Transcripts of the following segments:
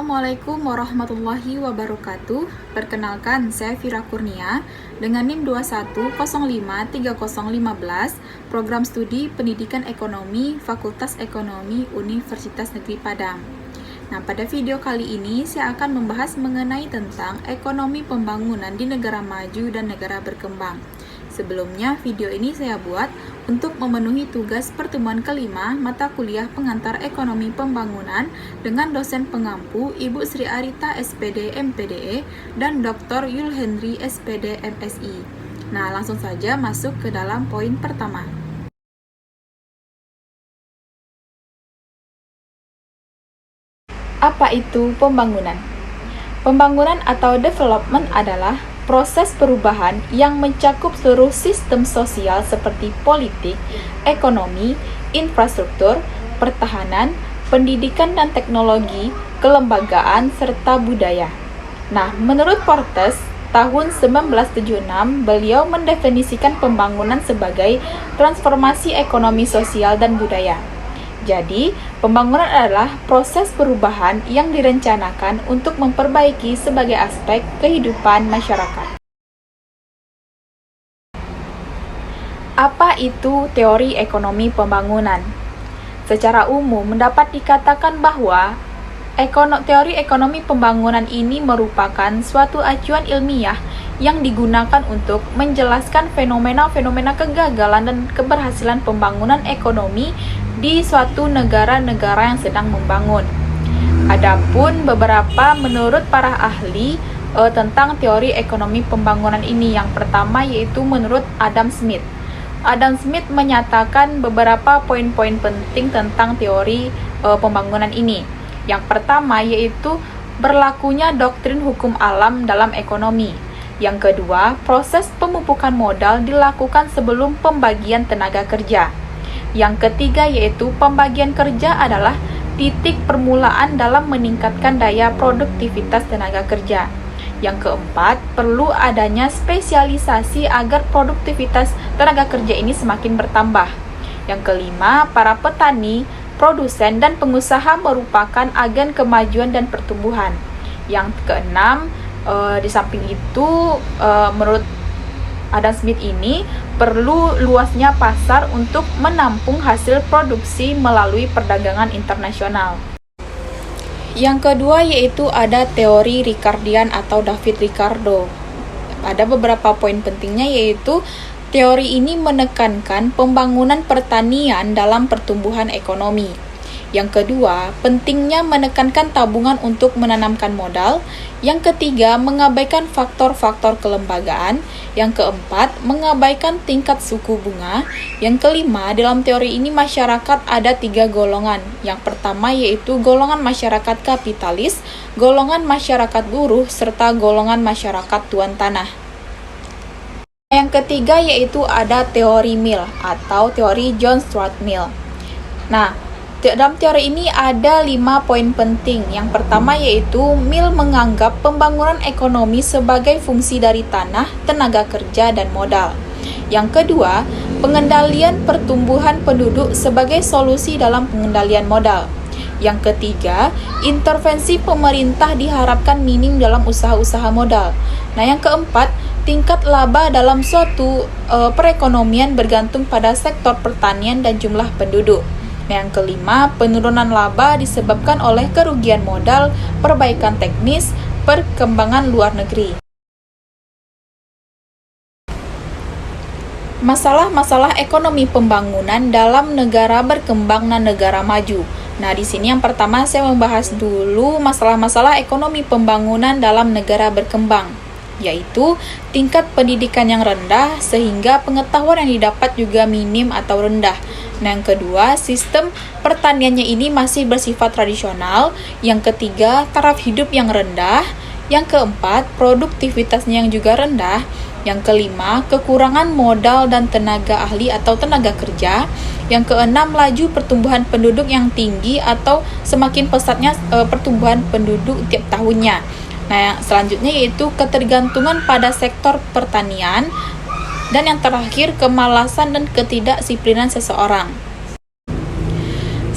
Assalamualaikum warahmatullahi wabarakatuh. Perkenalkan, saya Fira Kurnia dengan NIM 21053015, Program Studi Pendidikan Ekonomi, Fakultas Ekonomi Universitas Negeri Padang. Nah, pada video kali ini saya akan membahas mengenai tentang ekonomi pembangunan di negara maju dan negara berkembang. Sebelumnya, video ini saya buat untuk memenuhi tugas pertemuan kelima mata kuliah pengantar ekonomi pembangunan dengan dosen pengampu Ibu Sri Arita SPD MPDE dan Dr. Yul Henry SPD MSI. Nah, langsung saja masuk ke dalam poin pertama. Apa itu pembangunan? Pembangunan atau development adalah proses perubahan yang mencakup seluruh sistem sosial seperti politik, ekonomi, infrastruktur, pertahanan, pendidikan dan teknologi, kelembagaan, serta budaya. Nah, menurut Portes, tahun 1976, beliau mendefinisikan pembangunan sebagai transformasi ekonomi sosial dan budaya. Jadi, pembangunan adalah proses perubahan yang direncanakan untuk memperbaiki sebagai aspek kehidupan masyarakat. Apa itu teori ekonomi pembangunan? Secara umum, dapat dikatakan bahwa teori ekonomi pembangunan ini merupakan suatu acuan ilmiah yang digunakan untuk menjelaskan fenomena-fenomena kegagalan dan keberhasilan pembangunan ekonomi di suatu negara-negara yang sedang membangun. Adapun beberapa menurut para ahli tentang teori ekonomi pembangunan ini, yang pertama yaitu menurut Adam Smith. Adam Smith menyatakan beberapa poin-poin penting tentang teori pembangunan ini. Yang pertama yaitu berlakunya doktrin hukum alam dalam ekonomi. Yang kedua, proses pemupukan modal dilakukan sebelum pembagian tenaga kerja. Yang ketiga yaitu pembagian kerja adalah titik permulaan dalam meningkatkan daya produktivitas tenaga kerja. Yang keempat, perlu adanya spesialisasi agar produktivitas tenaga kerja ini semakin bertambah. Yang kelima, para petani, produsen, dan pengusaha merupakan agen kemajuan dan pertumbuhan. Yang keenam, di samping itu, menurut Adam Smith ini, perlu luasnya pasar untuk menampung hasil produksi melalui perdagangan internasional. Yang kedua yaitu ada teori Ricardian atau David Ricardo. Ada beberapa poin pentingnya yaitu teori ini menekankan pembangunan pertanian dalam pertumbuhan ekonomi. Yang kedua, pentingnya menekankan tabungan untuk menanamkan modal. Yang ketiga, mengabaikan faktor-faktor kelembagaan. Yang keempat, mengabaikan tingkat suku bunga. Yang kelima, dalam teori ini masyarakat ada 3 golongan. Yang pertama yaitu golongan masyarakat kapitalis, golongan masyarakat buruh, serta golongan masyarakat tuan tanah. Yang ketiga yaitu ada teori Mill atau teori John Stuart Mill. Nah, dalam teori ini ada 5 poin penting. Yang pertama yaitu Mill menganggap pembangunan ekonomi sebagai fungsi dari tanah, tenaga kerja, dan modal. Yang kedua, pengendalian pertumbuhan penduduk sebagai solusi dalam pengendalian modal. Yang ketiga, intervensi pemerintah diharapkan minim dalam usaha-usaha modal. Nah, yang keempat, tingkat laba dalam suatu perekonomian bergantung pada sektor pertanian dan jumlah penduduk. Nah, yang kelima, penurunan laba disebabkan oleh kerugian modal, perbaikan teknis, perkembangan luar negeri. Masalah-masalah ekonomi pembangunan dalam negara berkembang dan negara maju. Nah, di sini yang pertama saya membahas dulu masalah-masalah ekonomi pembangunan dalam negara berkembang, yaitu tingkat pendidikan yang rendah sehingga pengetahuan yang didapat juga minim atau rendah. Nah, yang kedua, sistem pertaniannya ini masih bersifat tradisional. Yang ketiga, taraf hidup yang rendah. Yang keempat, produktivitasnya yang juga rendah. Yang kelima, kekurangan modal dan tenaga ahli atau tenaga kerja. Yang keenam, laju pertumbuhan penduduk yang tinggi atau semakin pesatnya pertumbuhan penduduk tiap tahunnya. Nah, yang selanjutnya yaitu ketergantungan pada sektor pertanian. Dan yang terakhir, kemalasan dan ketidaksiplinan seseorang.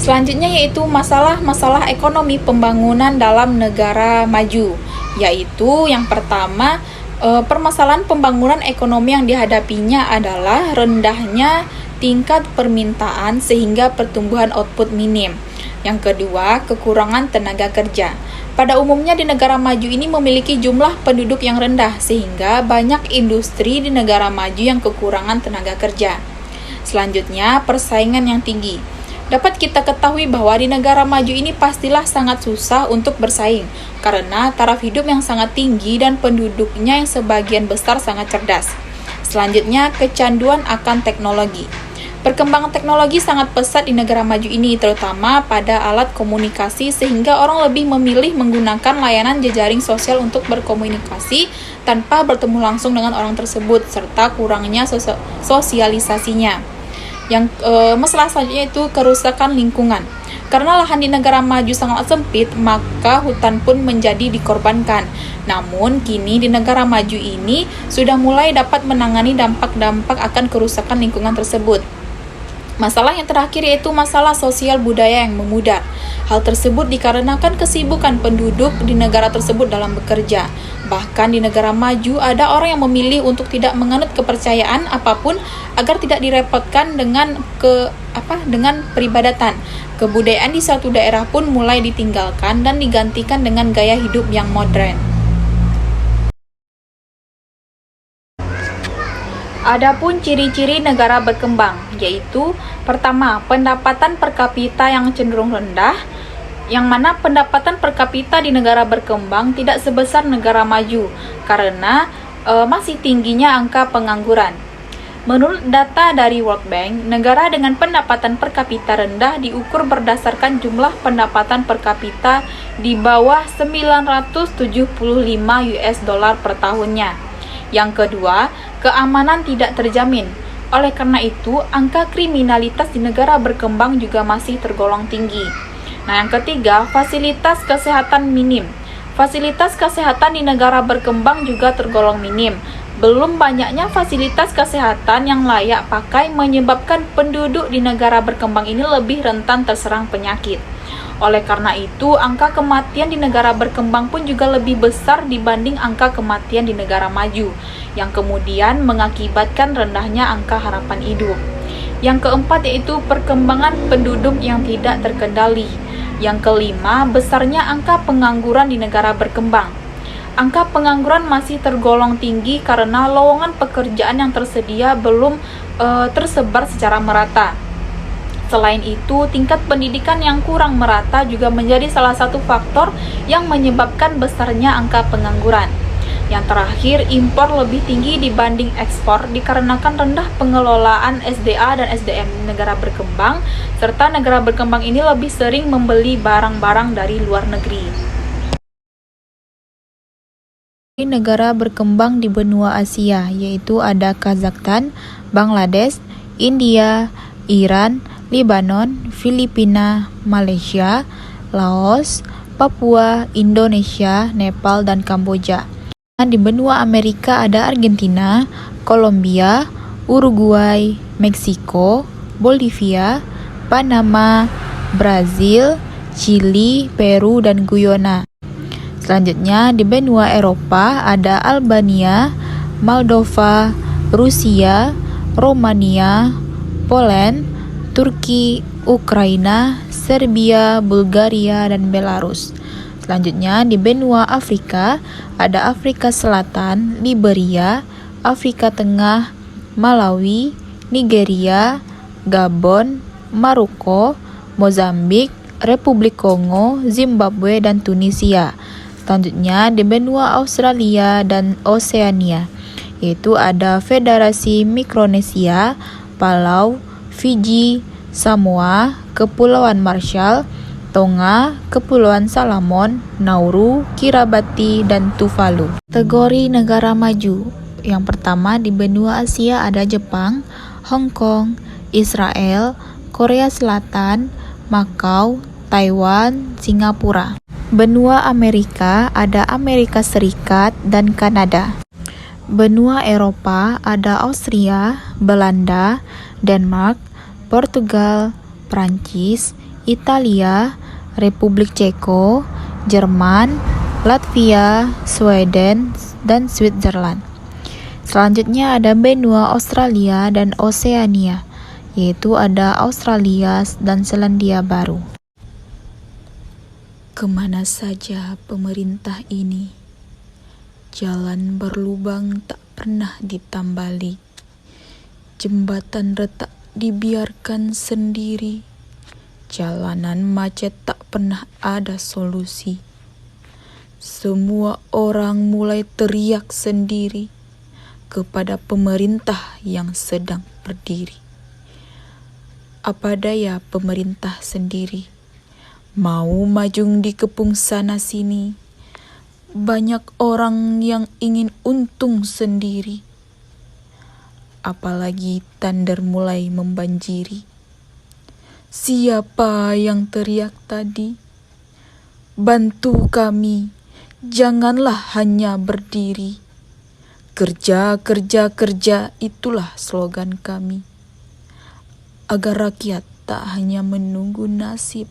Selanjutnya yaitu masalah-masalah ekonomi pembangunan dalam negara maju, yaitu yang pertama, permasalahan pembangunan ekonomi yang dihadapinya adalah rendahnya tingkat permintaan sehingga pertumbuhan output minim. Yang kedua, kekurangan tenaga kerja. Pada umumnya di negara maju ini memiliki jumlah penduduk yang rendah sehingga banyak industri di negara maju yang kekurangan tenaga kerja. Selanjutnya, persaingan yang tinggi. Dapat kita ketahui bahwa di negara maju ini pastilah sangat susah untuk bersaing karena taraf hidup yang sangat tinggi dan penduduknya yang sebagian besar sangat cerdas. Selanjutnya, kecanduan akan teknologi. Perkembangan teknologi sangat pesat di negara maju ini, terutama pada alat komunikasi sehingga orang lebih memilih menggunakan layanan jejaring sosial untuk berkomunikasi tanpa bertemu langsung dengan orang tersebut, serta kurangnya sosialisasinya. Masalah selanjutnya itu kerusakan lingkungan. Karena lahan di negara maju sangat sempit, maka hutan pun menjadi dikorbankan. Namun, kini di negara maju ini sudah mulai dapat menangani dampak-dampak akan kerusakan lingkungan tersebut. Masalah yang terakhir yaitu masalah sosial budaya yang memudar. Hal tersebut dikarenakan kesibukan penduduk di negara tersebut dalam bekerja. Bahkan di negara maju ada orang yang memilih untuk tidak menganut kepercayaan apapun agar tidak direpotkan dengan peribadatan. Kebudayaan di suatu daerah pun mulai ditinggalkan dan digantikan dengan gaya hidup yang modern. Adapun ciri-ciri negara berkembang, yaitu pertama, pendapatan per kapita yang cenderung rendah, yang mana pendapatan per kapita di negara berkembang tidak sebesar negara maju karena masih tingginya angka pengangguran. Menurut data dari World Bank, negara dengan pendapatan per kapita rendah diukur berdasarkan jumlah pendapatan per kapita di bawah 975 US dollar per tahunnya. Yang kedua, keamanan tidak terjamin. Oleh karena itu, angka kriminalitas di negara berkembang juga masih tergolong tinggi. Nah, yang ketiga, fasilitas kesehatan minim. Fasilitas kesehatan di negara berkembang juga tergolong minim. Belum banyaknya fasilitas kesehatan yang layak pakai menyebabkan penduduk di negara berkembang ini lebih rentan terserang penyakit. Oleh karena itu, angka kematian di negara berkembang pun juga lebih besar dibanding angka kematian di negara maju, yang kemudian mengakibatkan rendahnya angka harapan hidup. Yang keempat yaitu perkembangan penduduk yang tidak terkendali. Yang kelima, besarnya angka pengangguran di negara berkembang. Angka pengangguran masih tergolong tinggi karena lowongan pekerjaan yang tersedia belum tersebar secara merata. Selain itu, tingkat pendidikan yang kurang merata juga menjadi salah satu faktor yang menyebabkan besarnya angka pengangguran. Yang terakhir, impor lebih tinggi dibanding ekspor dikarenakan rendah pengelolaan SDA dan SDM negara berkembang, serta negara berkembang ini lebih sering membeli barang-barang dari luar negeri. Negara berkembang di benua Asia, yaitu ada Kazakhstan, Bangladesh, India, Iran, Lebanon, Filipina, Malaysia, Laos, Papua, Indonesia, Nepal, dan Kamboja. Di benua Amerika ada Argentina, Kolombia, Uruguay, Meksiko, Bolivia, Panama, Brazil, Chili, Peru, dan Guyana. Selanjutnya di benua Eropa ada Albania, Moldova, Rusia, Romania, Poland, Turki, Ukraina, Serbia, Bulgaria, dan Belarus. Selanjutnya di benua Afrika ada Afrika Selatan, Liberia, Afrika Tengah, Malawi, Nigeria, Gabon, Maroko, Mozambik, Republik Kongo, Zimbabwe, dan Tunisia. Selanjutnya di benua Australia dan Oseania, yaitu ada Federasi Mikronesia, Palau, Fiji, Samoa, Kepulauan Marshall, Tonga, Kepulauan Salomon, Nauru, Kiribati, dan Tuvalu. Kategori negara maju. Yang pertama di benua Asia ada Jepang, Hong Kong, Israel, Korea Selatan, Makau, Taiwan, Singapura. Benua Amerika ada Amerika Serikat dan Kanada. Benua Eropa ada Austria, Belanda, Denmark, Portugal, Prancis, Italia, Republik Ceko, Jerman, Latvia, Sweden, dan Switzerland. Selanjutnya ada benua Australia dan Oseania, yaitu ada Australia dan Selandia Baru. Kemana saja pemerintah ini? Jalan berlubang tak pernah ditambali, jembatan retak dibiarkan sendiri, jalanan macet tak pernah ada solusi. Semua orang mulai teriak sendiri kepada pemerintah yang sedang berdiri. Apa daya pemerintah sendiri, mau majung dikepung sana sini. Banyak orang yang ingin untung sendiri. Apalagi tandar mulai membanjiri. Siapa yang teriak tadi? Bantu kami, janganlah hanya berdiri. Kerja, kerja, kerja, itulah slogan kami. Agar rakyat tak hanya menunggu nasib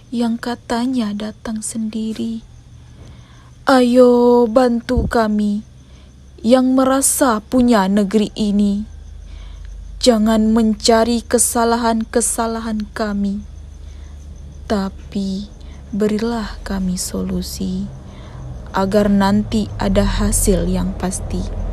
yang katanya datang sendiri. Ayo bantu kami yang merasa punya negeri ini. Jangan mencari kesalahan-kesalahan kami, tapi berilah kami solusi agar nanti ada hasil yang pasti.